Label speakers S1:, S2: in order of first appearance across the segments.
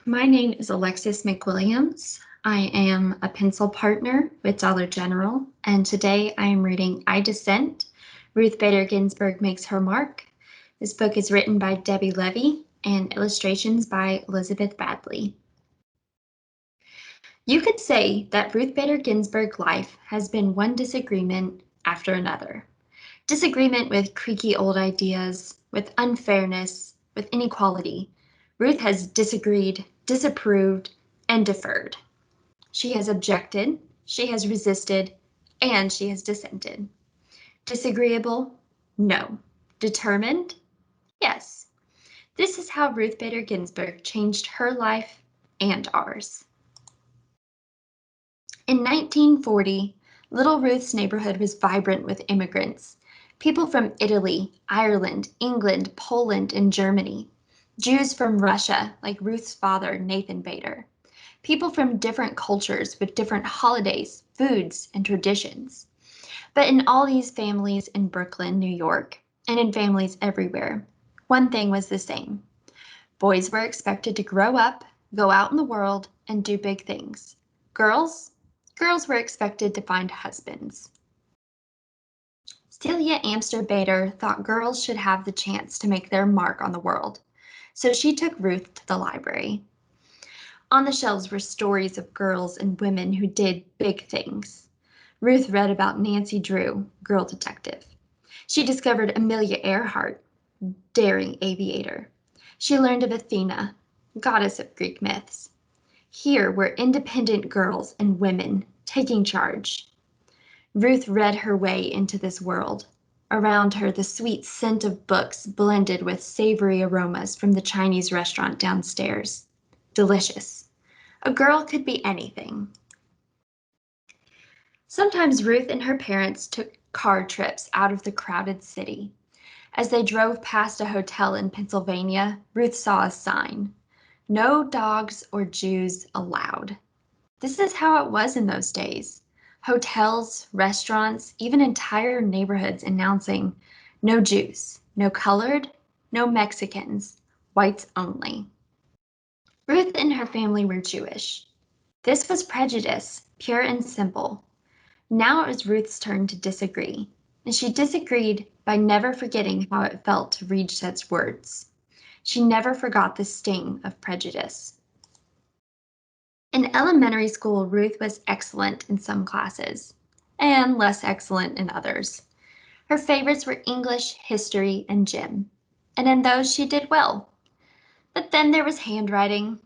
S1: My name is Alexis McWilliams. I am a pencil partner with Dollar General, and today I am reading Dissent. Ruth Bader Ginsburg Makes Her Mark. This book is written by Debbie Levy and illustrations by Elizabeth Badley. You could say that Ruth Bader Ginsburg's life has been one disagreement after another. Disagreement with creaky old ideas, with unfairness, with inequality. Ruth has disagreed, disapproved, and deferred. She has objected, she has resisted, and she has dissented. Disagreeable? No. Determined? Yes. This is how Ruth Bader Ginsburg changed her life and ours. In 1940, Little Ruth's neighborhood was vibrant with immigrants. People from Italy, Ireland, England, Poland, and Germany. Jews from Russia, like Ruth's father, Nathan Bader. People from different cultures with different holidays, foods, and traditions. But in all these families in Brooklyn, New York, and in families everywhere, one thing was the same. Boys were expected to grow up, go out in the world, and do big things. Girls were expected to find husbands. Celia Amster Bader thought girls should have the chance to make their mark on the world, so she took Ruth to the library. On the shelves were stories of girls and women who did big things. Ruth read about Nancy Drew, girl detective. She discovered Amelia Earhart, daring aviator. She learned of Athena, goddess of Greek myths. Here were independent girls and women taking charge. Ruth read her way into this world. Around her, the sweet scent of books blended with savory aromas from the Chinese restaurant downstairs. Delicious. A girl could be anything. Sometimes Ruth and her parents took car trips out of the crowded city. As they drove past a hotel in Pennsylvania, Ruth saw a sign. No dogs or Jews allowed. This is how it was in those days. Hotels, restaurants, even entire neighborhoods announcing no Jews, no colored, no Mexicans, whites only. Ruth and her family were Jewish. This was prejudice, pure and simple. Now it was Ruth's turn to disagree, and she disagreed by never forgetting how it felt to read such words. She never forgot the sting of prejudice. In elementary school, Ruth was excellent in some classes, and less excellent in others. Her favorites were English, history, and gym, and in those she did well. But then there was handwriting.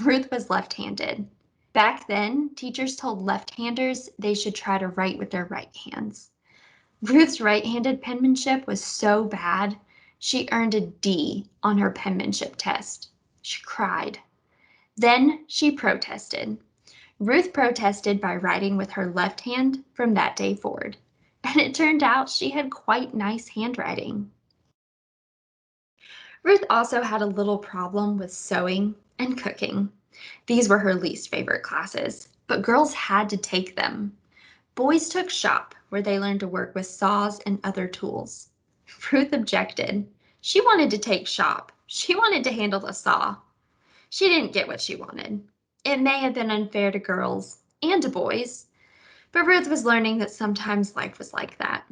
S1: Ruth was left-handed. Back then, teachers told left-handers they should try to write with their right hands. Ruth's right-handed penmanship was so bad, she earned a D on her penmanship test. She cried. Then she protested. Ruth protested by writing with her left hand from that day forward, and it turned out she had quite nice handwriting. Ruth also had a little problem with sewing and cooking. These were her least favorite classes, but girls had to take them. Boys took shop, where they learned to work with saws and other tools. Ruth objected. She wanted to take shop. She wanted to handle the saw. She didn't get what she wanted. It may have been unfair to girls and to boys, but Ruth was learning that sometimes life was like that.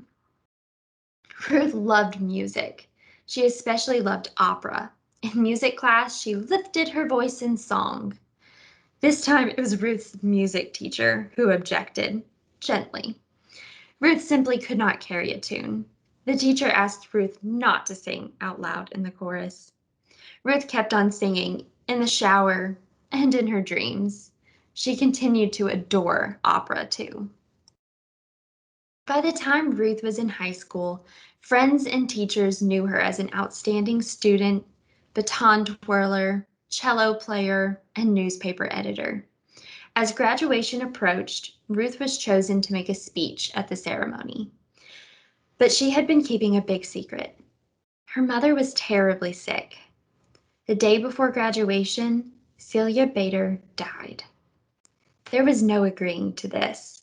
S1: Ruth loved music. She especially loved opera. In music class, she lifted her voice in song. This time it was Ruth's music teacher who objected, gently. Ruth simply could not carry a tune. The teacher asked Ruth not to sing out loud in the chorus. Ruth kept on singing in the shower and in her dreams. She continued to adore opera too. By the time Ruth was in high school, friends and teachers knew her as an outstanding student, baton twirler, cello player, and newspaper editor. As graduation approached, Ruth was chosen to make a speech at the ceremony. But she had been keeping a big secret. Her mother was terribly sick. The day before graduation, Celia Bader died. There was no agreeing to this.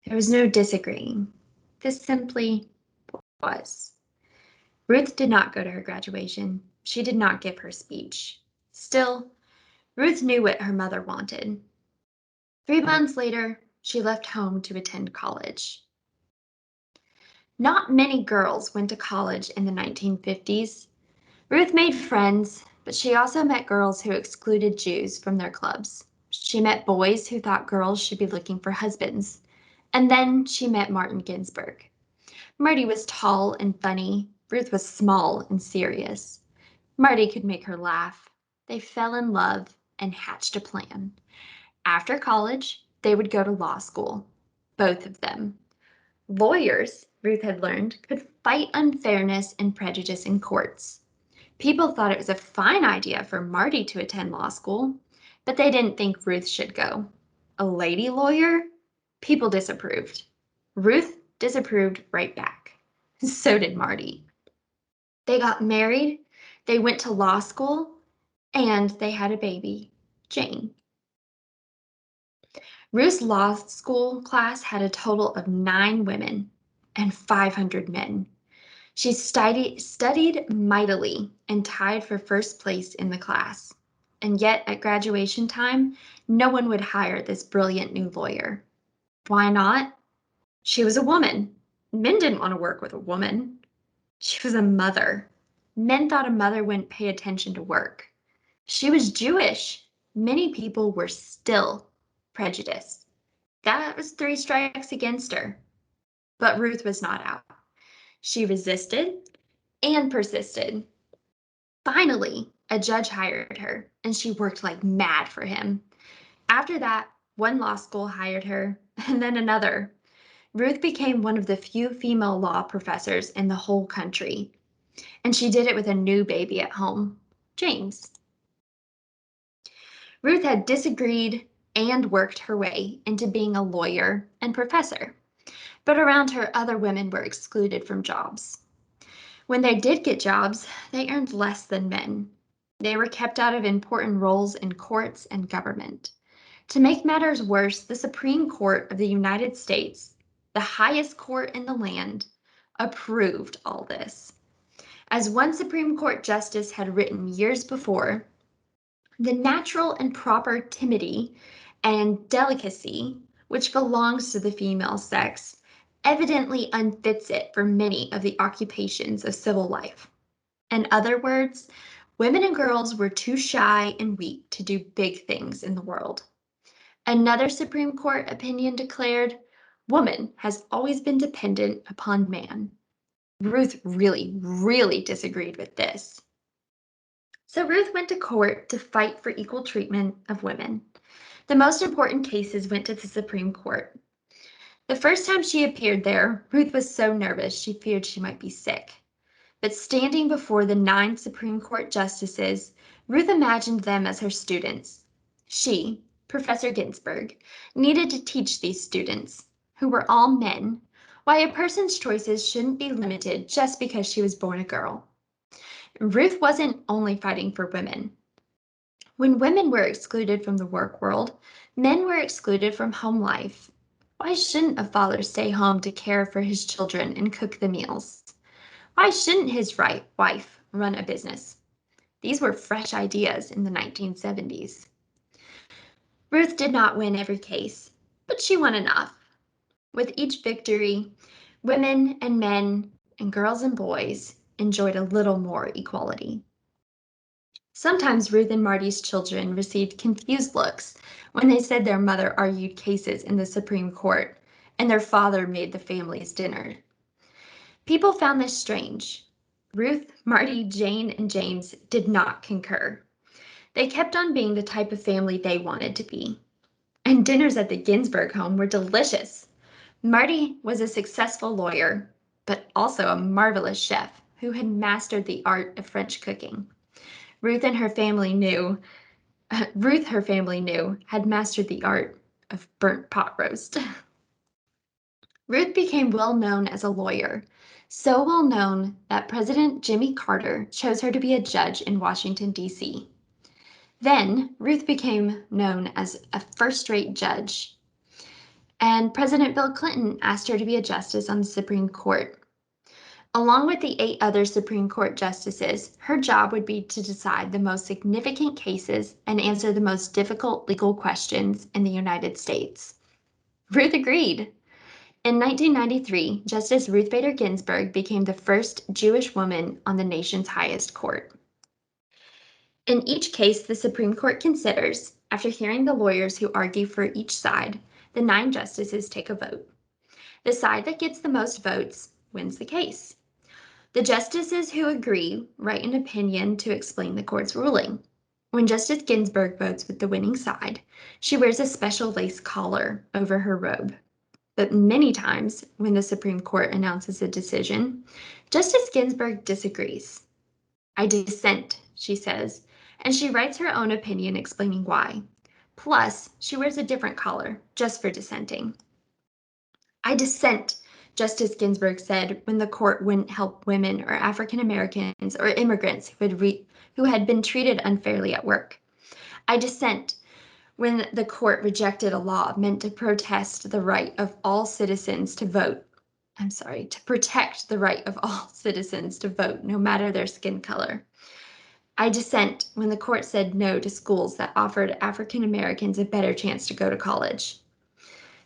S1: There was no disagreeing. This simply was. Ruth did not go to her graduation. She did not give her speech. Still, Ruth knew what her mother wanted. 3 months later, she left home to attend college. Not many girls went to college in the 1950s. Ruth made friends, but she also met girls who excluded Jews from their clubs. She met boys who thought girls should be looking for husbands. And then she met Martin Ginsburg. Marty was tall and funny. Ruth was small and serious. Marty could make her laugh. They fell in love and hatched a plan. After college, they would go to law school, both of them. Lawyers, Ruth had learned, could fight unfairness and prejudice in courts. People thought it was a fine idea for Marty to attend law school, but they didn't think Ruth should go. A lady lawyer? People disapproved. Ruth disapproved right back. So did Marty. They got married, they went to law school, and they had a baby, Jane. Ruth's law school class had a total of 9 women and 500 men. She studied mightily and tied for first place in the class. And yet, at graduation time, no one would hire this brilliant new lawyer. Why not? She was a woman. Men didn't want to work with a woman. She was a mother. Men thought a mother wouldn't pay attention to work. She was Jewish. Many people were still prejudiced. That was 3 strikes against her. But Ruth was not out. She resisted and persisted. Finally, a judge hired her, and she worked like mad for him. After that, one law school hired her, and then another. Ruth became one of the few female law professors in the whole country, and she did it with a new baby at home, James. Ruth had disagreed and worked her way into being a lawyer and professor, but around her, other women were excluded from jobs. When they did get jobs, they earned less than men. They were kept out of important roles in courts and government. To make matters worse, the Supreme Court of the United States, the highest court in the land, approved all this. As one Supreme Court justice had written years before, the natural and proper timidity and delicacy, which belongs to the female sex, evidently unfits it for many of the occupations of civil life. In other words, women and girls were too shy and weak to do big things in the world. Another Supreme Court opinion declared, woman has always been dependent upon man. Ruth really, really disagreed with this. So Ruth went to court to fight for equal treatment of women. The most important cases went to the Supreme Court. The first time she appeared there, Ruth was so nervous she feared she might be sick. But standing before the 9 Supreme Court justices, Ruth imagined them as her students. She, Professor Ginsburg, needed to teach these students, who were all men, why a person's choices shouldn't be limited just because she was born a girl. Ruth wasn't only fighting for women. When women were excluded from the work world, men were excluded from home life. Why shouldn't a father stay home to care for his children and cook the meals? Why shouldn't his wife run a business? These were fresh ideas in the 1970s. Ruth did not win every case, but she won enough. With each victory, women and men and girls and boys enjoyed a little more equality. Sometimes Ruth and Marty's children received confused looks when they said their mother argued cases in the Supreme Court and their father made the family's dinner. People found this strange. Ruth, Marty, Jane, and James did not concur. They kept on being the type of family they wanted to be. And dinners at the Ginsburg home were delicious. Marty was a successful lawyer, but also a marvelous chef who had mastered the art of French cooking. Ruth, her family knew, had mastered the art of burnt pot roast. Ruth became well known as a lawyer, so well known that President Jimmy Carter chose her to be a judge in Washington, D.C. Then Ruth became known as a first-rate judge, and President Bill Clinton asked her to be a justice on the Supreme Court. Along with the 8 other Supreme Court justices, her job would be to decide the most significant cases and answer the most difficult legal questions in the United States. Ruth agreed. In 1993, Justice Ruth Bader Ginsburg became the first Jewish woman on the nation's highest court. In each case the Supreme Court considers, after hearing the lawyers who argue for each side, the 9 justices take a vote. The side that gets the most votes wins the case. The justices who agree write an opinion to explain the court's ruling. When Justice Ginsburg votes with the winning side, she wears a special lace collar over her robe. But many times, when the Supreme Court announces a decision, Justice Ginsburg disagrees. "I dissent," she says, and she writes her own opinion explaining why. Plus, she wears a different collar, just for dissenting. "I dissent," Justice Ginsburg said when the court wouldn't help women or African Americans or immigrants who had been treated unfairly at work. "I dissent," when the court rejected a law meant to protest the right of all citizens to vote. To protect the right of all citizens to vote, no matter their skin color. "I dissent," when the court said no to schools that offered African Americans a better chance to go to college.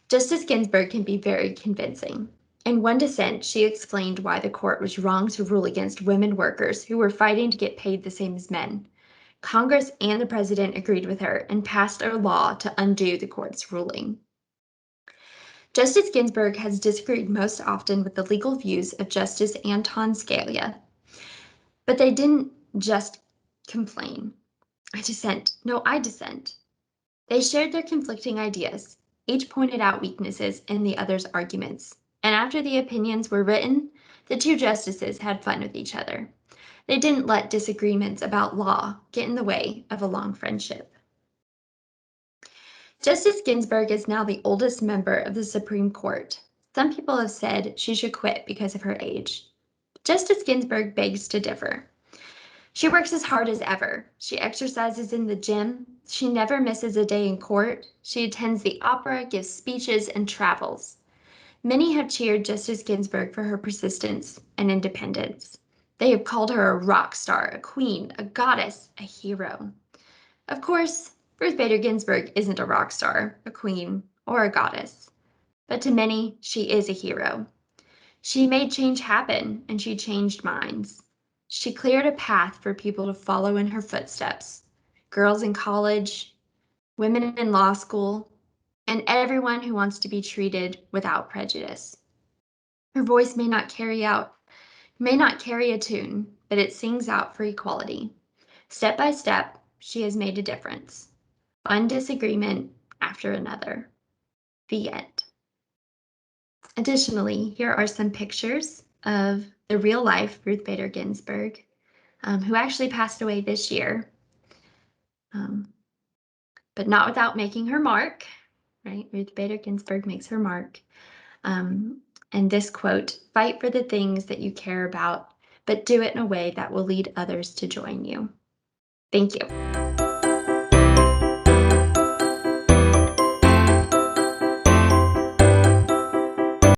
S1: Justice Ginsburg can be very convincing. In one dissent, she explained why the court was wrong to rule against women workers who were fighting to get paid the same as men. Congress and the president agreed with her and passed a law to undo the court's ruling. Justice Ginsburg has disagreed most often with the legal views of Justice Anton Scalia. But they didn't just complain. "I dissent. No, I dissent." They shared their conflicting ideas. Each pointed out weaknesses in the other's arguments. And after the opinions were written, the 2 justices had fun with each other. They didn't let disagreements about law get in the way of a long friendship. Justice Ginsburg is now the oldest member of the Supreme Court. Some people have said she should quit because of her age. Justice Ginsburg begs to differ. She works as hard as ever. She exercises in the gym. She never misses a day in court. She attends the opera, gives speeches, and travels. Many have cheered Justice Ginsburg for her persistence and independence. They have called her a rock star, a queen, a goddess, a hero. Of course, Ruth Bader Ginsburg isn't a rock star, a queen, or a goddess. But to many, she is a hero. She made change happen, and she changed minds. She cleared a path for people to follow in her footsteps. Girls in college, women in law school, and everyone who wants to be treated without prejudice. Her voice may not carry a tune, but it sings out for equality. Step by step, she has made a difference. One disagreement after another. The end. Additionally, here are some pictures of the real life Ruth Bader Ginsburg, who actually passed away this year, but not without making her mark, right? Ruth Bader Ginsburg makes her mark. And this quote, "Fight for the things that you care about, but do it in a way that will lead others to join you." Thank you.